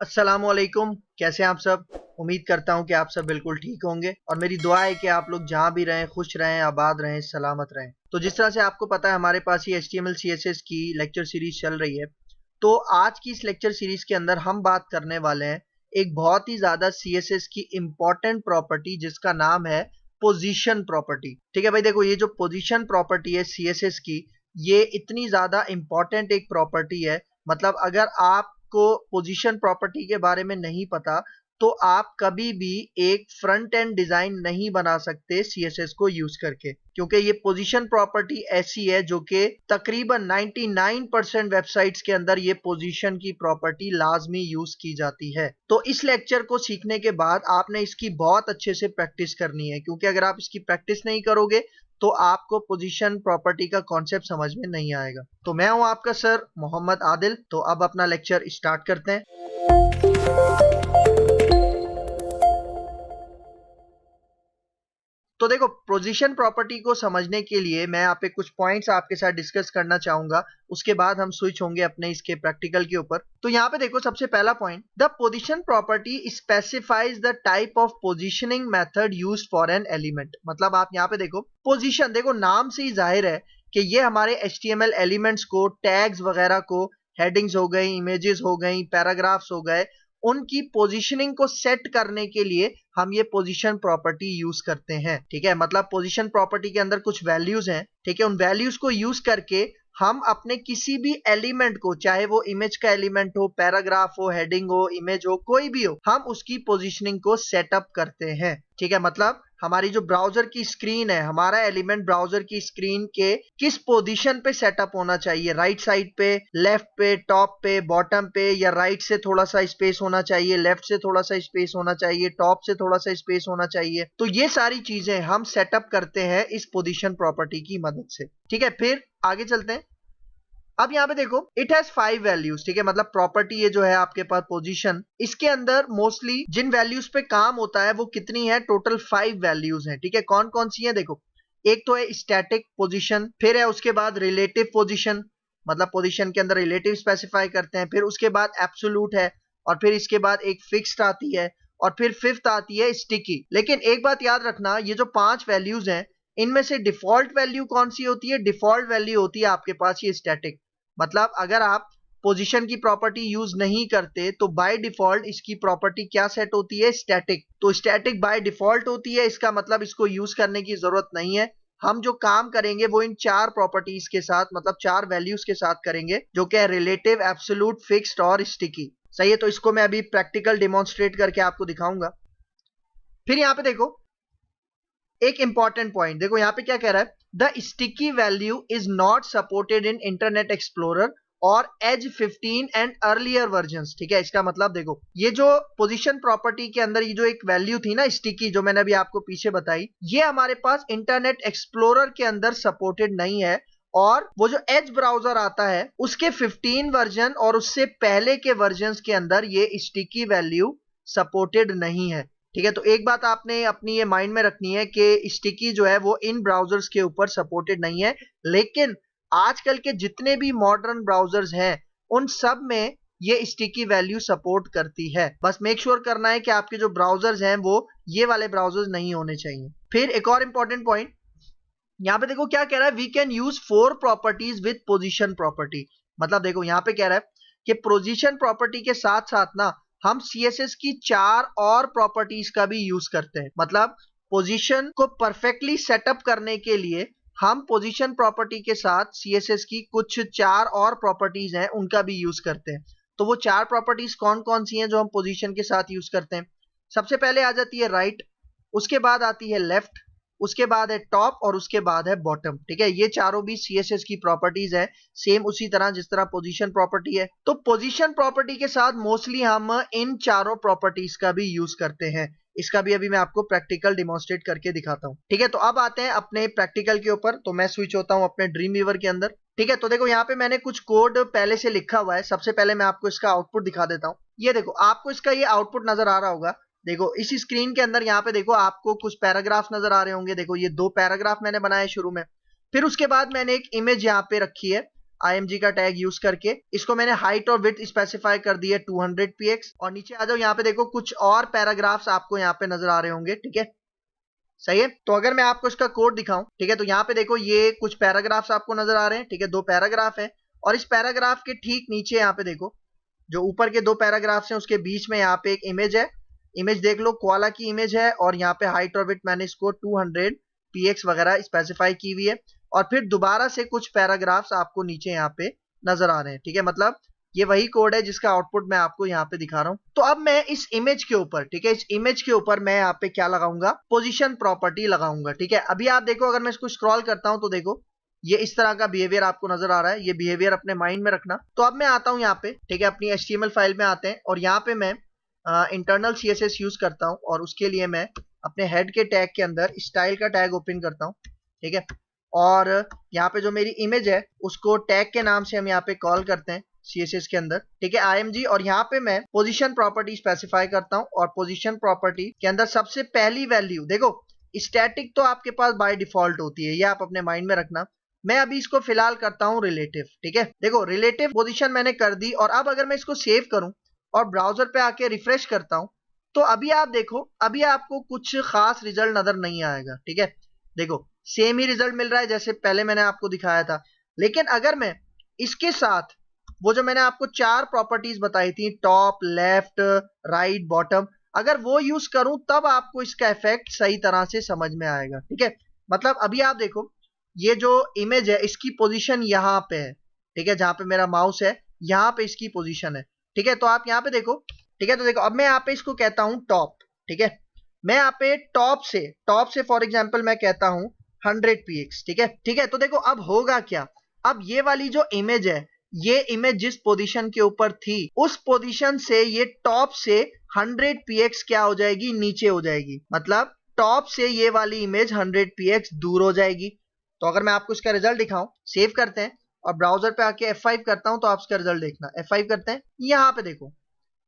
अस्सलामुअलैकुम। कैसे हैं आप सब? उम्मीद करता हूं कि आप सब बिल्कुल ठीक होंगे और मेरी दुआ है कि आप लोग जहां भी रहें खुश रहें, आबाद रहें, सलामत रहें। तो जिस तरह से आपको पता है हमारे पास ये HTML CSS की लेक्चर सीरीज चल रही है। तो आज की इस लेक्चर सीरीज के अंदर हम बात करने वाले हैं एक बहुत ही ज्यादा CSS की इंपॉर्टेंट प्रॉपर्टी जिसका नाम है पोजीशन प्रॉपर्टी। ठीक है भाई, देखो ये जो पोजीशन प्रॉपर्टी है CSS की, ये इतनी ज्यादा इंपॉर्टेंट एक प्रॉपर्टी है। मतलब अगर आपको पोजीशन प्रॉपर्टी के बारे में नहीं पता तो आप कभी भी एक फ्रंट एंड डिजाइन नहीं बना सकते CSS को यूज करके, क्योंकि ये पोजीशन प्रॉपर्टी ऐसी है जो कि तकरीबन 99% वेबसाइट्स के अंदर ये पोजीशन की प्रॉपर्टी लाजमी यूज की जाती है। तो इस लेक्चर को सीखने के बाद आपने इसकी बहुत अच्छे से प्रैक्टिस करनी है, क्योंकि अगर आप इसकी प्रैक्टिस नहीं करोगे तो आपको पोजीशन प्रॉपर्टी का कॉन्सेप्ट समझ में नहीं आएगा। तो मैं हूं आपका सर मोहम्मद आदिल। तो अब अपना लेक्चर स्टार्ट करते हैं। तो देखो, पोजीशन प्रॉपर्टी को समझने के लिए मैं यहाँ पे कुछ पॉइंट्स आपके साथ डिस्कस करना चाहूंगा, उसके बाद हम स्विच होंगे अपने इसके प्रैक्टिकल के ऊपर। तो यहाँ पे देखो, सबसे पहला point, the position property specifies the type of positioning method used for an element. मतलब आप यहाँ पे देखो पोजीशन, देखो नाम से ही जाहिर है कि ये हमारे HTML एलिमेंट्स को, टैग्स वगैरह को, हेडिंग्स हो गई, इमेजेस हो गई, पैराग्राफ्स हो गए, उनकी पोजीशनिंग को सेट करने के लिए हम ये पोजीशन प्रॉपर्टी यूज करते हैं। ठीक है, मतलब पोजीशन प्रॉपर्टी के अंदर कुछ वैल्यूज हैं। ठीक है, उन वैल्यूज को यूज करके हम अपने किसी भी एलिमेंट को, चाहे वो इमेज का एलिमेंट हो, पैराग्राफ हो, हेडिंग हो, इमेज हो, कोई भी हो, हम उसकी पोजीशनिंग को सेटअप करते हैं। ठीक है, मतलब हमारी जो ब्राउजर की स्क्रीन है, हमारा एलिमेंट ब्राउजर की स्क्रीन के किस पोजीशन पे सेटअप होना चाहिए, राइट साइड पे, लेफ्ट पे, टॉप पे, बॉटम पे, या राइट से थोड़ा सा स्पेस होना चाहिए, लेफ्ट से थोड़ा सा स्पेस होना चाहिए, टॉप से थोड़ा सा स्पेस होना चाहिए। तो ये सारी चीजें हम सेटअप करते हैं इस पोजीशन प्रॉपर्टी की मदद से। ठीक है, फिर आगे चलते हैं। अब यहाँ पे देखो, इट हैज 5 वैल्यूज। ठीक है, मतलब प्रॉपर्टी ये जो है आपके पास पोजीशन, इसके अंदर मोस्टली जिन वैल्यूज पे काम होता है वो कितनी है? टोटल 5 वैल्यूज हैं। ठीक है, कौन कौन सी है देखो, एक तो है स्टैटिक पोजीशन, फिर है उसके बाद रिलेटिव पोजीशन, मतलब पोजीशन के अंदर रिलेटिव स्पेसिफाई करते हैं, फिर उसके बाद एब्सोल्यूट है, और फिर इसके बाद एक फिक्स्ड आती है, और फिर फिफ्थ आती है स्टिकी। लेकिन एक बात याद रखना, ये जो 5 वैल्यूज हैं इनमें से डिफॉल्ट वैल्यू कौन सी होती है? डिफॉल्ट वैल्यू होती है आपके पास ये स्टैटिक। मतलब अगर आप पोजीशन की प्रॉपर्टी यूज नहीं करते तो बाय डिफॉल्ट इसकी प्रॉपर्टी क्या सेट होती है? स्टैटिक। तो स्टैटिक बाय डिफॉल्ट होती है, इसका मतलब इसको यूज करने की जरूरत नहीं है। हम जो काम करेंगे वो इन 4 प्रॉपर्टीज के साथ, मतलब 4 वैल्यूज के साथ करेंगे, जो कि है रिलेटिव, एब्सोल्यूट, फिक्स्ड और स्टिकी। सही है, तो इसको मैं अभी प्रैक्टिकल डेमोन्स्ट्रेट करके आपको दिखाऊंगा। फिर यहां पे देखो एक इंपॉर्टेंट पॉइंट, देखो यहां पे क्या कह रहा है, the sticky value is not supported in internet explorer और एज 15 एंड अर्लियर वर्जन्स। ठीक है, इसका मतलब देखो, ये जो पोजीशन प्रॉपर्टी के अंदर ये जो एक वैल्यू थी ना स्टिकी, जो मैंने अभी आपको पीछे बताई, ये हमारे पास इंटरनेट एक्सप्लोरर के अंदर सपोर्टेड नहीं है, और वो जो एज ब्राउजर आता है उसके 15 वर्जन और उससे पहले के वर्जन के अंदर ये स्टिकी वैल्यू सपोर्टेड नहीं है। ठीक है, तो एक बात आपने अपनी ये माइंड में रखनी है कि स्टिकी जो है वो इन ब्राउजर्स के ऊपर सपोर्टेड नहीं है, लेकिन आजकल के जितने भी मॉडर्न ब्राउजर्स हैं उन सब में ये स्टिकी वैल्यू सपोर्ट करती है। बस मेक श्योर करना है कि आपके जो ब्राउजर्स हैं वो ये वाले ब्राउजर्स नहीं होने चाहिए। फिर एक और इंपॉर्टेंट पॉइंट, यहां पे देखो क्या कह रहा है, we can use 4 properties with position property. मतलब देखो यहां पे कह रहा है कि पोजीशन प्रॉपर्टी के साथ साथ ना हम CSS की 4 और प्रॉपर्टीज का भी यूज करते हैं। मतलब पोजीशन को परफेक्टली सेटअप करने के लिए हम पोजीशन प्रॉपर्टी के साथ CSS की कुछ 4 और प्रॉपर्टीज हैं उनका भी यूज करते हैं। तो वो 4 प्रॉपर्टीज कौन कौन सी हैं जो हम पोजीशन के साथ यूज करते हैं? सबसे पहले आ जाती है राइट, उसके बाद आती है लेफ्ट, उसके बाद है टॉप, और उसके बाद है बॉटम। ठीक है, ये चारों भी CSS की प्रॉपर्टीज है, सेम उसी तरह जिस तरह पोजीशन प्रॉपर्टी है। तो पोजीशन प्रॉपर्टी के साथ मोस्टली हम इन चारों प्रॉपर्टीज का भी यूज करते हैं। इसका भी अभी मैं आपको प्रैक्टिकल डिमॉन्स्ट्रेट करके दिखाता हूँ। ठीक है, तो अब आते हैं अपने प्रैक्टिकल के ऊपर। तो मैं स्विच होता हूँ अपने ड्रीम वीवर के अंदर। ठीक है, तो देखो यहाँ पे मैंने कुछ कोड पहले से लिखा हुआ है। सबसे पहले मैं आपको इसका आउटपुट दिखा देता हूँ। ये देखो, आपको इसका ये आउटपुट नजर आ रहा होगा। देखो इस स्क्रीन के अंदर यहाँ पे देखो आपको कुछ पैराग्राफ नजर आ रहे होंगे। देखो ये 2 पैराग्राफ मैंने बनाए शुरू में, फिर उसके बाद मैंने एक इमेज यहाँ पे रखी है, IMG का टैग यूज करके। इसको मैंने हाइट और विड्थ स्पेसिफाई कर दी है 200 px। और नीचे आ जाओ, यहाँ पे देखो कुछ और पैराग्राफ्स आपको यहाँ पे नजर आ रहे होंगे, ठीक है, सही है। तो अगर मैं आपको इसका कोड दिखाऊं, ठीक है, तो यहाँ पे देखो ये कुछ पैराग्राफ्स आपको नजर आ रहे हैं, ठीक है, 2 पैराग्राफ है। और इस पैराग्राफ के ठीक नीचे यहाँ पे देखो जो ऊपर के 2 पैराग्राफ्स हैं उसके बीच में यहाँ पे एक इमेज है। इमेज देख लो, कोआला की इमेज है, और यहाँ पे हाइट और विड्थ मैंने इसको 200 px वगैरह स्पेसिफाई की हुई है। और फिर दोबारा से कुछ पैराग्राफ्स आपको नीचे यहाँ पे नजर आ रहे हैं, ठीक है, मतलब ये वही कोड है जिसका आउटपुट मैं आपको यहाँ पे दिखा रहा हूँ। तो अब मैं इस इमेज के ऊपर, ठीक है, इस इमेज के ऊपर मैं यहाँ पे क्या लगाऊंगा, पोजीशन प्रॉपर्टी लगाऊंगा, ठीक है। अभी आप देखो, अगर मैं इसको स्क्रॉल करता हूँ तो देखो ये इस तरह का बिहेवियर आपको नजर आ रहा है। ये बिहेवियर अपने माइंड में रखना। तो अब मैं आता हूँ यहाँ पे, ठीक है, अपनी HTML फाइल में आते हैं और यहाँ पे मैं इंटरनल CSS यूज करता हूँ। और उसके लिए मैं अपने हेड के टैग के अंदर स्टाइल का टैग ओपन करता हूँ, ठीक है। और यहाँ पे जो मेरी इमेज है उसको टैग के नाम से हम यहाँ पे कॉल करते हैं CSS के अंदर, ठीक है, IMG। और यहाँ पे मैं पोजीशन प्रॉपर्टी स्पेसिफाई करता हूँ। और पोजीशन प्रॉपर्टी के अंदर सबसे पहली वैल्यू देखो, स्टैटिक तो आपके पास बाय डिफॉल्ट होती है, ये आप अपने माइंड में रखना। मैं अभी इसको फिलहाल करता हूँ रिलेटिव, ठीक है। देखो रिलेटिव पोजीशन मैंने कर दी। और अब अगर मैं इसको सेव करूं और ब्राउजर पे आके रिफ्रेश करता हूं तो अभी आप देखो, अभी आपको कुछ खास रिजल्ट नजर नहीं आएगा, ठीक है। देखो सेम ही रिजल्ट मिल रहा है जैसे पहले मैंने आपको दिखाया था। लेकिन अगर मैं इसके साथ वो जो मैंने आपको 4 प्रॉपर्टीज बताई थी, टॉप, लेफ्ट, राइट, बॉटम, अगर वो यूज करूं तब आपको इसका इफेक्ट सही तरह से समझ में आएगा, ठीक है। मतलब अभी आप देखो ये जो इमेज है इसकी पोजीशन यहाँ पे है, ठीक है, जहां पे मेरा माउस है यहाँ पे इसकी पोजीशन है, ठीक है। तो आप यहाँ पे देखो, ठीक है, तो देखो अब मैं यहाँ पे इसको कहता हूँ टॉप, ठीक है। मैं यहाँ पे टॉप से फॉर एग्जांपल मैं कहता हूँ 100 px, ठीक है, ठीक है। तो देखो अब होगा क्या, अब ये वाली जो इमेज है, ये इमेज जिस पोजीशन के ऊपर थी उस पोजीशन से ये टॉप से 100 px क्या हो जाएगी, नीचे हो जाएगी। मतलब टॉप से ये वाली इमेज 100 px दूर हो जाएगी। तो अगर मैं आपको इसका रिजल्ट दिखाऊं, सेव करते हैं और ब्राउजर पे आके F5 करता हूं तो आप इसका रिजल्ट देखना। F5 करते हैं, यहाँ पे देखो,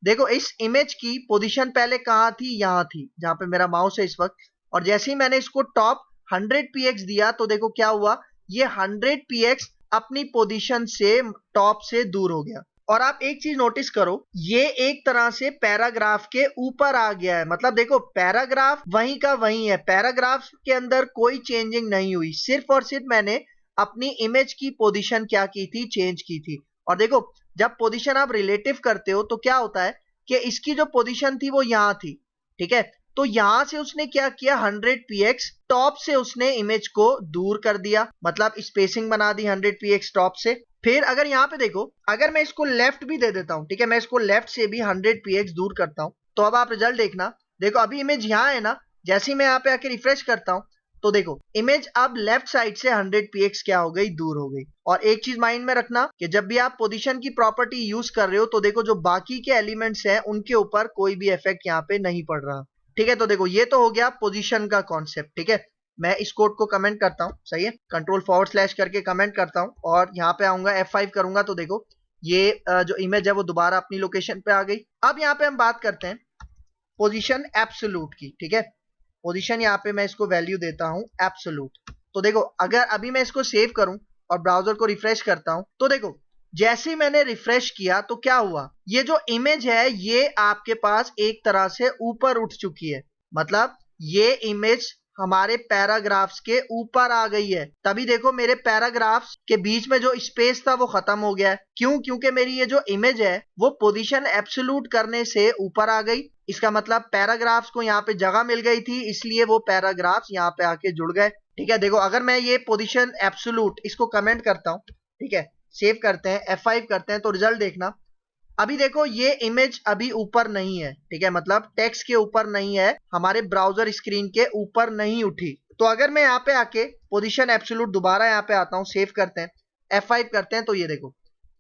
देखो इस इमेज की पोजीशन पहले कहां थी, यहाँ थी जहां पे मेरा माउस है इस वक्त। और जैसे ही मैंने इसको टॉप 100 px दिया तो देखो क्या हुआ, ये 100 px अपनी पोजीशन से टॉप से दूर हो गया। और आप एक चीज नोटिस करो, ये एक तरह से पैराग्राफ के ऊपर आ गया है। मतलब देखो पैराग्राफ वहीं का वहीं है, पैराग्राफ के अंदर कोई चेंजिंग नहीं हुई, सिर्फ और सिर्फ मैंने अपनी इमेज की पोजीशन क्या की थी, चेंज की थी। और देखो जब पोजीशन आप रिलेटिव करते हो तो क्या होता है कि इसकी जो पोजीशन थी वो यहाँ थी, ठीक है। तो यहां से उसने क्या किया, 100 px टॉप से उसने इमेज को दूर कर दिया, मतलब स्पेसिंग बना दी 100 px टॉप से। फिर अगर यहाँ पे देखो, अगर मैं इसको लेफ्ट भी दे देता हूं, ठीक है, मैं इसको लेफ्ट से भी 100 px दूर करता हूं तो अब आप रिजल्ट देखना। देखो अभी इमेज यहाँ है ना, जैसे ही मैं यहाँ पे आके रिफ्रेश करता हूं तो देखो इमेज अब लेफ्ट साइड से 100 px क्या हो गई, दूर हो गई। और एक चीज माइंड में रखना कि जब भी आप पोजीशन की प्रॉपर्टी यूज कर रहे हो तो देखो जो बाकी के एलिमेंट्स हैं उनके ऊपर कोई भी इफेक्ट यहाँ पे नहीं पड़ रहा, ठीक है। तो देखो ये तो हो गया पोजीशन का कॉन्सेप्ट, ठीक है। मैं इस कोड को कमेंट करता हूं, सही है, कंट्रोल// करके कमेंट करता हूं और यहाँ पे आऊंगा F5 करूंगा तो देखो ये जो इमेज है वो दोबारा अपनी लोकेशन पे आ गई। अब यहाँ पे हम बात करते हैं पोजीशन एब्सोल्यूट की, ठीक है। पोजीशन यहाँ पे मैं इसको वैल्यू देता हूं एब्सोल्यूट। तो देखो अगर अभी मैं इसको सेव करूं और ब्राउजर को रिफ्रेश करता हूं तो देखो जैसे ही मैंने रिफ्रेश किया तो क्या हुआ, ये जो इमेज है ये आपके पास एक तरह से ऊपर उठ चुकी है। मतलब ये इमेज हमारे पैराग्राफ्स के ऊपर आ गई है। तभी देखो मेरे पैराग्राफ्स के बीच में जो स्पेस था वो खत्म हो गया है। क्यों, क्योंकि मेरी ये जो इमेज है वो पोजीशन एब्सोल्यूट करने से ऊपर आ गई। इसका मतलब पैराग्राफ्स को यहाँ पे जगह मिल गई थी, इसलिए वो पैराग्राफ्स यहाँ पे आके जुड़ गए, ठीक है। देखो अगर मैं ये पोजीशन एब्सोल्यूट इसको कमेंट करता हूँ, ठीक है, सेव करते हैं, F5 करते हैं तो रिजल्ट देखना। अभी देखो ये इमेज अभी ऊपर नहीं है, ठीक है, मतलब टेक्स्ट के ऊपर नहीं है, हमारे ब्राउजर स्क्रीन के ऊपर नहीं उठी। तो अगर मैं यहाँ पे आके पोजीशन एब्सोल्यूट दोबारा यहाँ पे आता हूँ, सेव करते हैं, F5 करते हैं तो ये देखो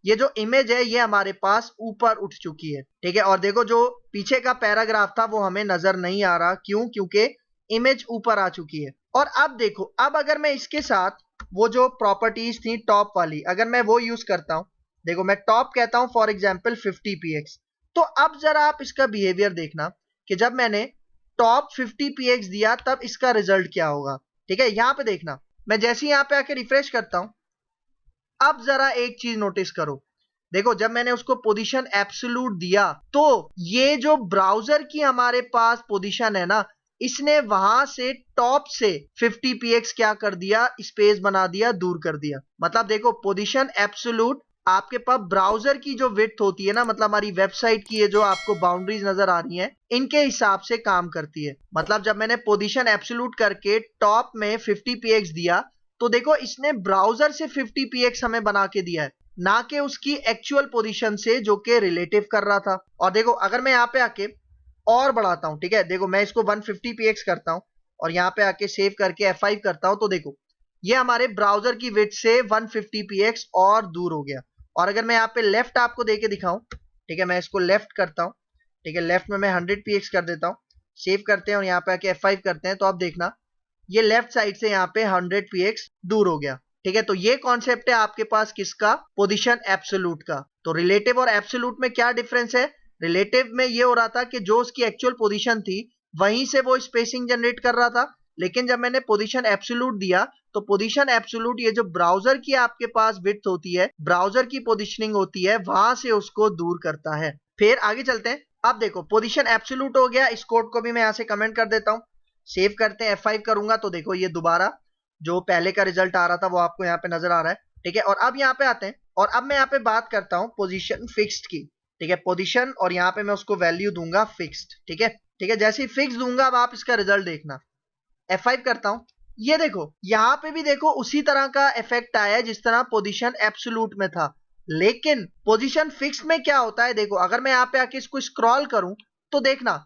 ये जो इमेज है ये हमारे पास ऊपर उठ चुकी है, ठीक है। और देखो जो पीछे का पैराग्राफ था वो हमें नजर नहीं आ रहा, क्यों, क्योंकि इमेज ऊपर आ चुकी है। और अब देखो, अब अगर मैं इसके साथ वो जो प्रॉपर्टीज थी टॉप वाली, अगर मैं वो यूज करता हूं, देखो मैं टॉप कहता हूं फॉर एग्जांपल 50 px, तो अब जरा आप इसका बिहेवियर देखना कि जब मैंने टॉप 50 px दिया तब इसका रिजल्ट क्या होगा, ठीक है। यहां पे देखना, मैं जैसे ही यहां पे आके रिफ्रेश करता हूं अब जरा एक चीज नोटिस करो, देखो जब मैंने उसको पोजीशन एब्सोल्यूट दिया तो ये जो ब्राउजर की हमारे पास पोजीशन है ना, इसने वहां से टॉप से 50px क्या कर दिया, स्पेस बना दिया, दूर कर दिया। मतलब देखो पोजीशन एब्सोल्यूट आपके पास ब्राउजर की जो विड्थ होती है ना, मतलब हमारी वेबसाइट की ये जो आपको बाउंड्रीज नजर आ रही हैं, इनके हिसाब से काम करती है। मतलब जब मैंने पोजीशन एब्सोल्यूट करके टॉप में 50px दिया तो देखो इसने ब्राउजर से 50px हमें बना के दिया है, ना कि उसकी एक्चुअल पोजीशन से जो कि रिलेटिव कर रहा था। और देखो अगर मैं यहाँ पे आके और बढ़ाता हूं, ठीक है, देखो मैं इसको 150px करता हूं और यहाँ पे आके सेव करके F5 करता हूं, तो देखो ये हमारे ब्राउजर की विड्थ से 150px और दूर हो गया। और अगर मैं यहाँ पे लेफ्ट आपको देके दिखाऊं, ठीक है, मैं इसको लेफ्ट करता हूं, ठीक है, लेफ्ट में मैं 100px कर देता हूं, सेव करते हैं और यहाँ पे आके F5 करते हैं, तो आप देखना ये लेफ्ट साइड से यहाँ पे 100px दूर हो गया। ठीक है, तो ये कॉन्सेप्ट है आपके पास किसका, पोजीशन एब्सोल्यूट का। तो रिलेटिव और एब्सोल्यूट में क्या डिफरेंस है, रिलेटिव में ये हो रहा था कि जो उसकी एक्चुअल पोजीशन थी वहीं से वो स्पेसिंग जनरेट कर रहा था, लेकिन जब मैंने पोजीशन एब्सोल्यूट दिया तो पोजीशन एब्सोल्यूट ये जो ब्राउजर की आपके पास विड्थ होती है, ब्राउजर की पोजीशनिंग होती है, वहां से उसको दूर करता है। फिर आगे चलते हैं। अब देखो पोजीशन एब्सोल्यूट हो गया, इस कोड को भी मैं यहां से कमेंट कर देता हूं, सेव करते हैं, F5 करूंगा तो देखो ये दोबारा जो पहले का रिजल्ट आ रहा था वो आपको यहाँ पे नजर आ रहा है। ठीक है, और अब यहाँ पे आते हैं और अब मैं यहाँ पे बात करता हूँ पोजीशन फिक्स्ड की। ठीक है, पोजीशन, और यहाँ पे मैं उसको वैल्यू दूंगा फिक्स्ड। ठीक है, ठीक है, जैसे ही फिक्स दूंगा अब आप इसका रिजल्ट देखना। F5 करता हूं, ये देखो यहाँ पे भी देखो उसी तरह का इफेक्ट आया है जिस तरह पोजीशन एब्सोल्यूट में था, लेकिन पोजीशन फिक्स में क्या होता है, देखो अगर मैं यहाँ पे आके इसको स्क्रॉल करूं तो देखना,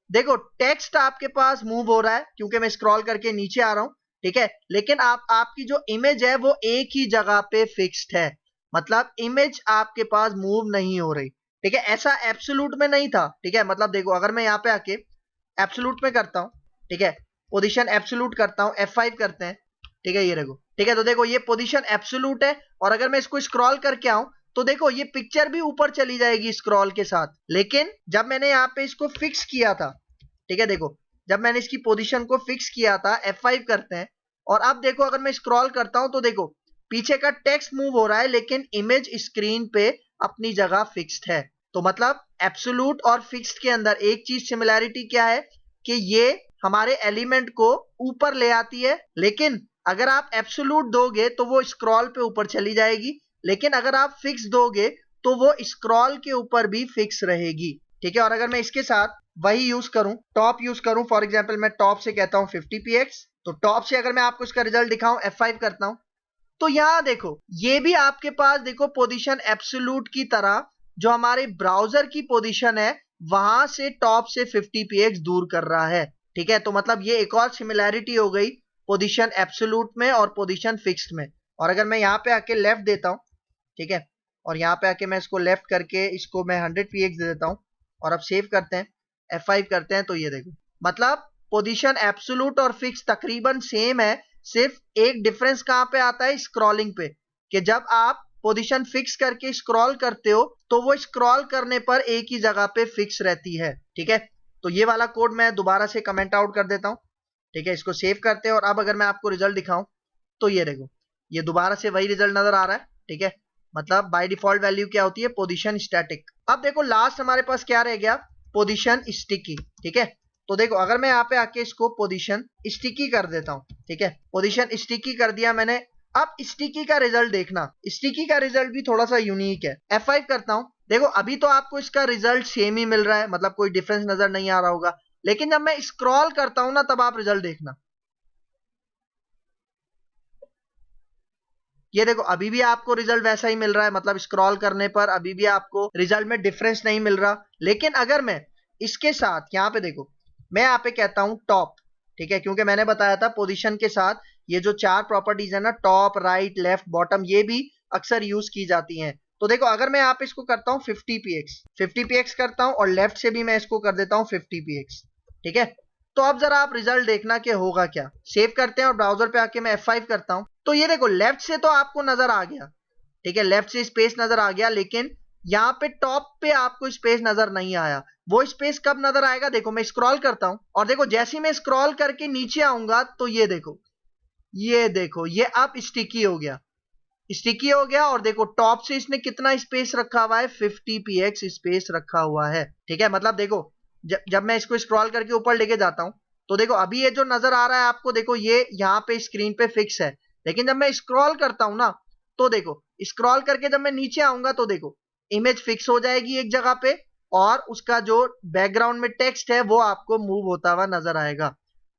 देखो टेक्स्ट आपके पास मूव हो रहा है क्योंकि मैं स्क्रॉल करके नीचे आ रहा हूं। ठीक है, लेकिन आपकी जो इमेज है वो एक ही जगह पे फिक्स्ड है, मतलब इमेज आपके पास मूव नहीं हो रही। ठीक है, ऐसा एब्सोल्यूट में नहीं था। ठीक है, मतलब देखो अगर मैं यहाँ पे आके एब्सोल्यूट में करता हूं, ठीक है, पोजीशन एब्सोल्यूट करता हूं, F5 करते हैं, ठीक है, ये देखो, ठीक है, तो देखो ये पोजीशन एब्सोल्यूट है और अगर मैं इसको स्क्रॉल करके आऊं तो देखो ये पिक्चर भी ऊपर चली जाएगी स्क्रॉल के साथ। लेकिन जब मैंने यहाँ पे इसको फिक्स किया था, ठीक है, देखो जब मैंने इसकी पोजीशन को फिक्स किया था, F5 करते हैं, और अब देखो अगर मैं स्क्रॉल करता हूं तो देखो पीछे का टेक्स्ट मूव हो रहा है लेकिन इमेज स्क्रीन पे अपनी जगह फिक्स्ड है। तो मतलब एब्सोल्यूट और फिक्स्ड के अंदर एक चीज सिमिलैरिटी क्या है कि ये हमारे एलिमेंट को ऊपर ले आती है, लेकिन अगर आप एब्सोल्यूट दोगे तो वो स्क्रॉल पे ऊपर चली जाएगी, लेकिन अगर आप फिक्स दोगे तो वो स्क्रॉल के ऊपर भी फिक्स रहेगी। ठीक है, और अगर मैं इसके साथ वही यूज करूं, टॉप यूज करूं, फॉर एग्जांपल मैं टॉप से कहता हूं 50px, तो टॉप से अगर मैं आपको इसका रिजल्ट दिखाऊं, F5 करता हूं, तो यहां देखो ये भी आपके पास देखो पोजीशन एब्सोल्यूट की तरह जो हमारे ब्राउजर की पोजीशन है वहां से टॉप से 50px दूर कर रहा है। ठीक है, तो मतलब ये एक और सिमिलैरिटी हो गई पोजीशन एब्सोल्यूट में और पोजीशन फिक्स्ड में। और अगर मैं यहाँ पे आके लेफ्ट देता हूँ, ठीक है, और यहाँ पे आके मैं इसको लेफ्ट करके इसको मैं 100px दे देता हूँ और अब सेव करते हैं, F5 करते हैं, तो ये देखो मतलब पोजीशन एब्सोल्यूट और फिक्स तकरीबन सेम है, सिर्फ एक डिफरेंस कहां पे आता है, स्क्रॉलिंग पे, कि जब आप पोजीशन फिक्स करके स्क्रॉल करते हो तो वो स्क्रॉल करने पर एक ही जगह पे फिक्स रहती है। ठीक है, तो ये वाला कोड मैं दोबारा से कमेंट आउट कर देता हूं। ठीक है, इसको सेव करते हैं और अब अगर मैं आपको रिजल्ट दिखाऊं तो ये देखो ये दोबारा से वही रिजल्ट नजर आ रहा है। ठीक है, मतलब बाय डिफॉल्ट वैल्यू क्या होती है, पोजीशन स्टैटिक। अब देखो लास्ट हमारे पास क्या रह गया, पोजीशन स्टिकी। ठीक है, तो देखो अगर मैं यहाँ पे आके इसको पोजीशन स्टिकी कर देता हूं, ठीक है, पोजीशन स्टिकी कर दिया मैंने। अब स्टिकी का रिजल्ट देखना, स्टिकी का रिजल्ट भी थोड़ा सा यूनिक है। F5 करता हूं, देखो अभी तो आपको इसका रिजल्ट सेम ही मिल रहा है, मतलब कोई डिफरेंस नजर नहीं आ रहा होगा, लेकिन जब मैं स्क्रॉल करता हूं ना तब आप रिजल्ट देखना, ये देखो अभी भी आपको रिजल्ट वैसा ही मिल रहा है, मतलब स्क्रॉल करने पर अभी भी आपको रिजल्ट में डिफरेंस नहीं मिल रहा। लेकिन अगर मैं इसके साथ यहाँ पे देखो मैं यहाँ पे कहता हूं टॉप, ठीक है, क्योंकि मैंने बताया था पोजीशन के साथ ये जो 4 प्रॉपर्टीज है ना, टॉप, राइट, लेफ्ट, बॉटम, ये भी अक्सर यूज की जाती हैं। तो देखो अगर मैं यहाँ पे इसको करता हूँ 50px करता हूँ और लेफ्ट से भी मैं इसको कर देता हूँ 50px। ठीक है, तो अब जरा आप रिजल्ट देखना कि होगा क्या। सेव करते हैं और ब्राउजर पे आके मैं F5 करता हूं, तो ये देखो लेफ्ट से तो आपको नजर आ गया, ठीक है, लेफ्ट से स्पेस नजर आ गया, लेकिन यहाँ पे टॉप पे आपको स्पेस नजर नहीं आया। वो स्पेस कब नजर आएगा, देखो मैं स्क्रॉल करता हूं और देखो जैसे ही मैं स्क्रॉल करके नीचे आऊंगा तो ये देखो ये अब स्टिकी हो गया। स्टिकी हो गया, और देखो टॉप से इसने कितना स्पेस रखा हुआ है, 50px स्पेस रखा हुआ है। ठीक है, मतलब देखो जब मैं इसको स्क्रॉल करके ऊपर लेके जाता हूं तो देखो अभी ये जो नजर आ रहा है आपको, देखो ये यहाँ पे स्क्रीन पे फिक्स है, लेकिन जब मैं स्क्रॉल करता हूं ना तो देखो स्क्रॉल करके जब मैं नीचे आऊंगा तो देखो इमेज फिक्स हो जाएगी एक जगह पे, और उसका जो बैकग्राउंड में टेक्स्ट है वो आपको मूव होता हुआ नजर आएगा।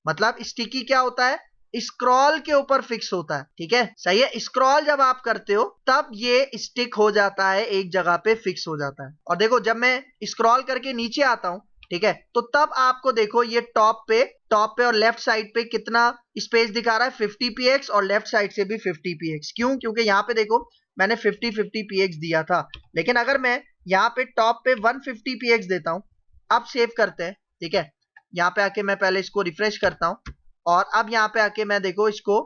मतलब स्टिकी क्या होता है, स्क्रॉल के ऊपर फिक्स होता है। ठीक है, सही है। स्क्रॉल जब आप करते हो तब ये स्टिक हो जाता है, एक जगह पे फिक्स हो जाता है। और देखो जब मैं स्क्रॉल करके नीचे आता हूं, ठीक है, तो तब आपको देखो ये टॉप पे और लेफ्ट साइड पे कितना स्पेस दिखा रहा है, 50px, और लेफ्ट साइड से भी 50px। क्यों? क्योंकि यहाँ पे देखो मैंने 50-50px दिया था, लेकिन अगर मैं यहाँ पे टॉप पे 150px देता हूं, अब सेव करते हैं। ठीक है, यहाँ पे आके मैं पहले इसको रिफ्रेश करता हूं, और अब यहाँ पे आके मैं देखो इसको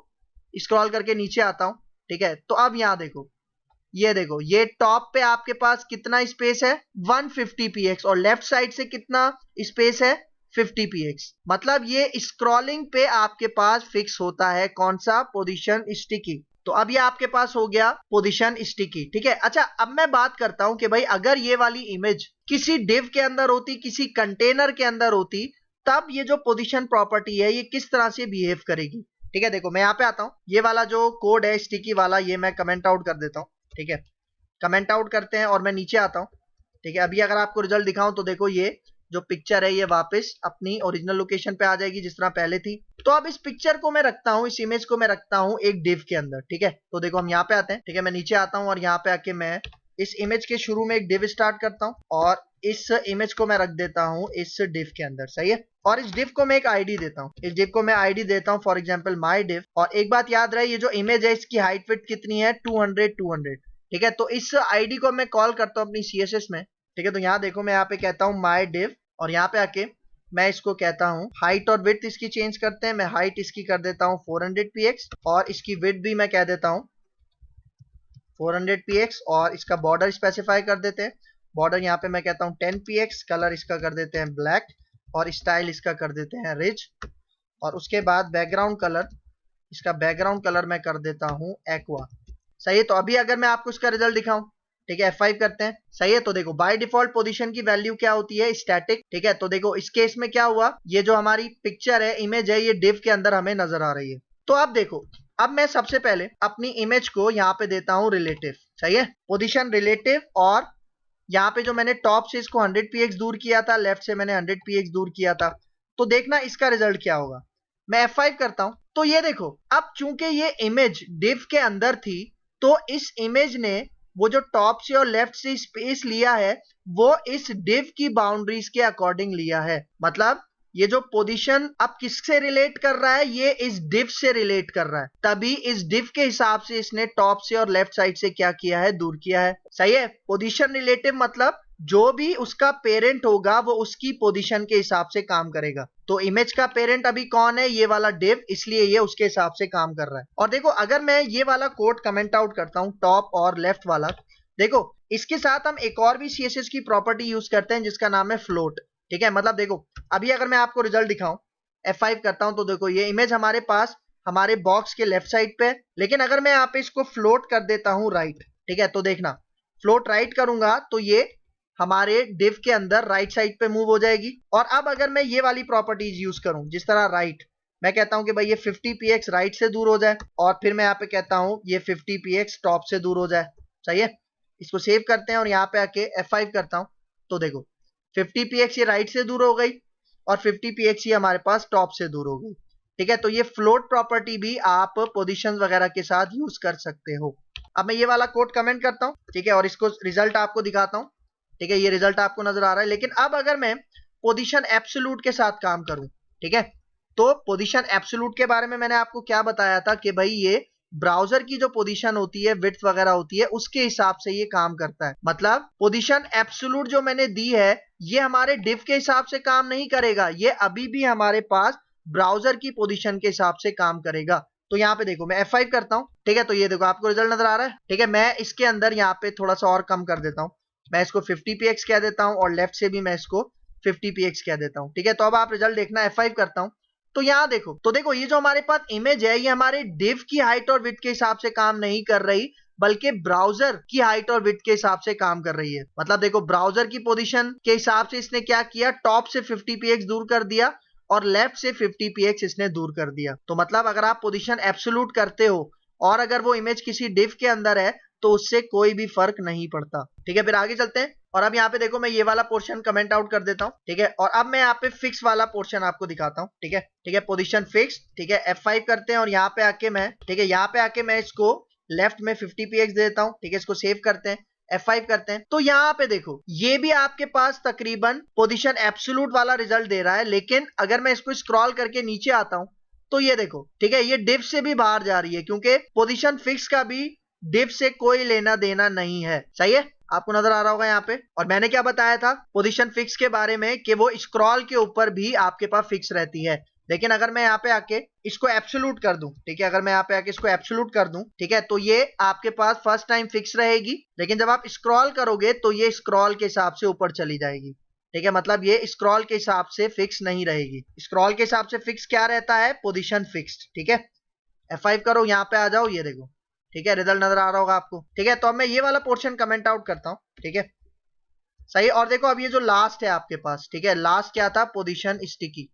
स्क्रॉल करके नीचे आता हूं। ठीक है, तो अब यहाँ देखो ये टॉप पे आपके पास कितना स्पेस है, 150px, और लेफ्ट साइड से कितना स्पेस है, 50px। मतलब ये स्क्रॉलिंग पे आपके पास फिक्स होता है कौन सा, पोजीशन स्टिकी। तो अब ये आपके पास हो गया पोजीशन स्टिकी। ठीक है, अच्छा अब मैं बात करता हूं कि भाई अगर ये वाली इमेज किसी डिव के अंदर होती, किसी कंटेनर के अंदर होती, तब ये जो पोजीशन प्रॉपर्टी है ये किस तरह से बिहेव करेगी। ठीक है, देखो मैं यहाँ पे आता हूं, ये वाला जो कोड है स्टिकी वाला, ये मैं कमेंट आउट कर देता हूं। ठीक है, कमेंट आउट करते हैं और मैं नीचे आता हूं। ठीक है, अभी अगर आपको रिजल्ट दिखाऊं तो देखो ये जो पिक्चर है ये वापस अपनी ओरिजिनल लोकेशन पे आ जाएगी जिस तरह पहले थी। तो अब इस पिक्चर को मैं रखता हूं, इस इमेज को मैं रखता हूं एक डिव के अंदर। ठीक है, तो देखो हम यहाँ पे आते हैं। ठीक है, मैं नीचे आता हूं और यहाँ पे आके मैं इस इमेज के शुरू में एक डिव स्टार्ट करता हूं, और इस इमेज को मैं रख देता हूं इस डिव के अंदर। सही है, और इस डिव को मैं एक आईडी देता हूं, इस डिव को मैं आईडी देता हूं फॉर एग्जांपल माय डिव। और एक बात याद रहे, ये जो इमेज है इसकी हाइट विड्थ कितनी है, 200। ठीक है, तो इस आईडी को मैं कॉल करता हूं अपनी सीएसएस में। ठीक है, तो यहाँ देखो मैं यहाँ पे कहता हूँ माय डिव, और यहाँ पे आके मैं इसको कहता हूँ हाइट और विड्थ इसकी चेंज करते हैं। मैं हाइट इसकी कर देता हूँ 400px, और इसकी विड्थ भी मैं कह देता हूँ 400px, और इसका बॉर्डर स्पेसिफाई कर देते हैं। बॉर्डर यहाँ पे मैं कहता हूँ 10px, कलर इसका कर देते हैं ब्लैक, और स्टाइल इसका कर देते हैं रिच, और उसके बाद बैकग्राउंड कलर, इसका बैकग्राउंड कलर मैं कर देता हूँ एक्वा। सही है, तो अभी अगर मैं आपको इसका रिजल्ट दिखाऊं, ठीक है, F5 करते हैं। सही है, तो देखो बाय डिफॉल्ट पोजीशन की वैल्यू क्या होती है, स्टैटिक। ठीक है, तो देखो इस केस में क्या हुआ, ये जो हमारी पिक्चर है, इमेज है, ये डिव के अंदर हमें नजर आ रही है। तो अब देखो, अब मैं सबसे पहले अपनी इमेज को यहाँ पे देता हूँ रिलेटिव। सही है, पोजीशन रिलेटिव, और यहाँ पे जो मैंने टॉप से इसको 100px दूर किया था, लेफ्ट से मैंने 100px दूर किया था, तो देखना इसका रिजल्ट क्या होगा। मैं F5 करता हूं, तो ये देखो अब चूंकि ये इमेज डिव के अंदर थी, तो इस इमेज ने वो जो टॉप से और लेफ्ट से स्पेस लिया है वो इस डिव की बाउंड्रीज के अकॉर्डिंग लिया है। मतलब ये जो पोजीशन अब किससे रिलेट कर रहा है, ये इस डिव से रिलेट कर रहा है, तभी इस डिव के हिसाब से इसने टॉप से और लेफ्ट साइड से क्या किया है, दूर किया है। सही है, पोजीशन रिलेटिव मतलब जो भी उसका पेरेंट होगा वो उसकी पोजीशन के हिसाब से काम करेगा। तो इमेज का पेरेंट अभी कौन है, ये वाला डिव, इसलिए ये उसके हिसाब से काम कर रहा है। और देखो अगर मैं ये वाला कोड कमेंट आउट करता हूं, टॉप और लेफ्ट वाला, देखो इसके साथ हम एक और भी सीएसएस की प्रॉपर्टी यूज करते हैं जिसका नाम है फ्लोट। ठीक है, मतलब देखो अभी अगर मैं आपको रिजल्ट दिखाऊं, F5 करता हूं, तो देखो ये इमेज हमारे पास हमारे बॉक्स के लेफ्ट साइड पे है, लेकिन अगर मैं यहाँ पे इसको फ्लोट कर देता हूं राइट, ठीक है, तो देखना फ्लोट राइट करूंगा तो ये हमारे डिव के अंदर राइट साइड पे मूव हो जाएगी। और अब अगर मैं ये वाली प्रॉपर्टीज यूज करूं, जिस तरह राइट, मैं कहता हूं कि भाई ये 50px राइट से दूर हो जाए, और फिर मैं यहाँ पे कहता हूं ये 50px टॉप से दूर हो जाए। सही है, इसको सेव करते हैं और यहाँ पे आके F5 करता हूं, तो देखो 50px ये राइट से दूर हो गई, और 50px ये हमारे पास टॉप से दूर हो गई। ठीक है, तो ये फ्लोट प्रॉपर्टी भी आप पोजीशंस वगैरह के साथ यूज कर सकते हो। अब मैं ये वाला कोड कमेंट करता हूं, ठीक है, और इसको रिजल्ट आपको दिखाता हूं। ठीक है, ये रिजल्ट आपको नजर आ रहा है, लेकिन अब अगर मैं पोजीशन एब्सोल्यूट के साथ काम करूं, ठीक है, तो पोजीशन एब्सोल्यूट के बारे में मैंने आपको क्या बताया था कि भाई ये ब्राउजर की जो पोजीशन होती है, विड्थ वगैरह होती है, उसके हिसाब से ये काम करता है। मतलब पोजीशन एब्सोल्यूट जो मैंने दी है ये हमारे डिव के हिसाब से काम नहीं करेगा, ये अभी भी हमारे पास ब्राउजर की पोजीशन के हिसाब से काम करेगा। तो यहाँ पे देखो मैं F5 करता हूँ, ठीक है, तो ये देखो आपको रिजल्ट नजर आ रहा है। ठीक है, मैं इसके अंदर यहाँ पे थोड़ा सा और कम कर देता हूँ, मैं इसको 50px कह देता हूँ, और लेफ्ट से भी मैं इसको 50px कह देता हूँ। ठीक है, तो अब आप रिजल्ट देखना, F5 करता हूँ, तो यहाँ देखो, तो देखो ये जो हमारे पास इमेज है ये हमारे डिव की हाइट और विड्थ के हिसाब से काम नहीं कर रही, बल्कि ब्राउजर की हाइट और विड्थ के हिसाब से काम कर रही है। मतलब देखो ब्राउजर की पोजीशन के हिसाब से इसने क्या किया, टॉप से 50 px दूर कर दिया और लेफ्ट से 50 px इसने दूर कर दिया। तो मतलब अगर आप पोजीशन एब्सोल्यूट करते हो और अगर वो इमेज किसी डिव के अंदर है तो उससे कोई भी फर्क नहीं पड़ता। ठीक है, फिर आगे चलते हैं और अब यहाँ पे देखो मैं ये वाला पोर्शन कमेंट आउट कर देता हूँ। ठीक है, और अब मैं यहाँ पे फिक्स वाला पोर्शन आपको दिखाता हूँ। ठीक है, पोजीशन फिक्स। ठीक है, F5 करते हैं और यहाँ पे आके मैं, ठीक है, यहाँ पे आके मैं इसको लेफ्ट में 50 px दे देता हूँ। ठीक है, इसको सेव करते हैं, F5 करते हैं। तो यहाँ पे देखो ये भी आपके पास तकरीबन पोजीशन एब्सोल्यूट वाला रिजल्ट दे रहा है, लेकिन अगर मैं इसको स्क्रॉल करके नीचे आता हूँ तो ये देखो, ठीक है, ये डिव से भी बाहर जा रही है क्योंकि पोजीशन फिक्स का भी डिव से कोई लेना देना नहीं है। सही है, आपको नजर आ रहा होगा यहाँ पे। और मैंने क्या बताया था पोजीशन फिक्स के बारे में कि वो स्क्रॉल के ऊपर भी आपके पास फिक्स रहती है, लेकिन अगर मैं यहाँ पे आके इसको एब्सोल्यूट कर दूं, ठीक है, अगर मैं यहाँ पे आके इसको एब्सोल्यूट कर दूं, ठीक है, तो ये आपके पास फर्स्ट टाइम फिक्स रहेगी, लेकिन जब आप स्क्रॉल करोगे तो ये स्क्रॉल के हिसाब से ऊपर चली जाएगी। ठीक है, मतलब ये स्क्रॉल के हिसाब से फिक्स नहीं रहेगी। स्क्रॉल के हिसाब से फिक्स क्या रहता है, पोजीशन फिक्स्ड। ठीक है, F5 करो, यहाँ पे आ जाओ, ये देखो, ठीक है, रिजल्ट नजर आ रहा होगा आपको। ठीक है, तो अब मैं ये वाला पोर्शन कमेंट आउट करता हूँ। ठीक है, सही। और देखो अब ये जो लास्ट है आपके पास, ठीक है, लास्ट क्या था, पोजीशन स्टिकी।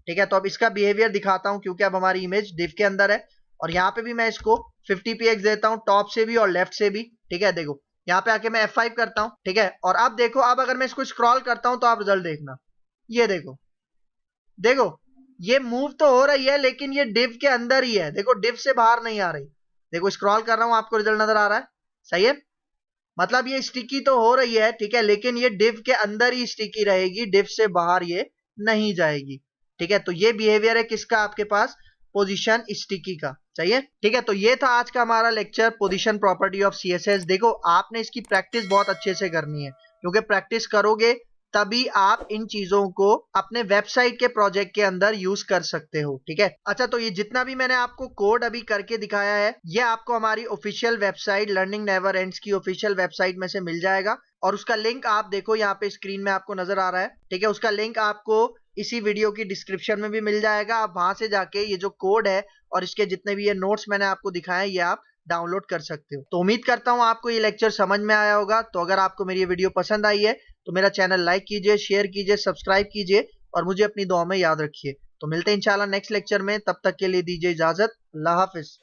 ठीक है, तो अब इसका बिहेवियर दिखाता हूं क्योंकि अब हमारी इमेज डिव के अंदर है और यहाँ पे भी मैं इसको 50 px देता हूं, टॉप से भी और लेफ्ट से भी। ठीक है, देखो यहाँ पे आके मैं F5 करता हूं। ठीक है, और अब देखो, अब अगर मैं इसको स्क्रॉल करता हूं तो आप रिजल्ट देखना, ये देखो, देखो ये मूव तो हो रही है लेकिन ये डिव के अंदर ही है। देखो डिव से बाहर नहीं आ रही। देखो स्क्रॉल कर रहा हूं, आपको रिजल्ट नजर आ रहा है। सही है, मतलब ये स्टिकी तो हो रही है, ठीक है, लेकिन ये डिव के अंदर ही स्टिकी रहेगी, डिव से बाहर ये नहीं जाएगी। ठीक है, तो ये बिहेवियर है किसका, आपके पास पोजीशन स्टिकी का। सही है, ठीक है, तो ये था आज का हमारा lecture position property of CSS। देखो आपने इसकी प्रैक्टिस बहुत अच्छे से करनी है क्योंकि प्रैक्टिस करोगे तभी आप इन चीजों को अपने वेबसाइट के प्रोजेक्ट के अंदर यूज कर सकते हो। ठीक है, अच्छा, तो ये जितना भी मैंने आपको कोड अभी करके दिखाया है ये आपको हमारी official website learning never ends की ऑफिशियल वेबसाइट में से मिल जाएगा और उसका लिंक आप देखो यहाँ पे स्क्रीन में आपको नजर आ रहा है। ठीक है, उसका लिंक आपको इसी वीडियो की डिस्क्रिप्शन में भी मिल जाएगा। आप वहां से जाके ये जो कोड है और इसके जितने भी ये नोट्स मैंने आपको दिखाए ये आप डाउनलोड कर सकते हो। तो उम्मीद करता हूँ आपको ये लेक्चर समझ में आया होगा। तो अगर आपको मेरी ये वीडियो पसंद आई है तो मेरा चैनल लाइक कीजिए, शेयर कीजिए, सब्सक्राइब कीजिए और मुझे अपनी दुआ में याद रखिए। तो मिलते हैं इंशाल्लाह नेक्स्ट लेक्चर में, तब तक के लिए दीजिए इजाजत। अल्लाह हाफिज।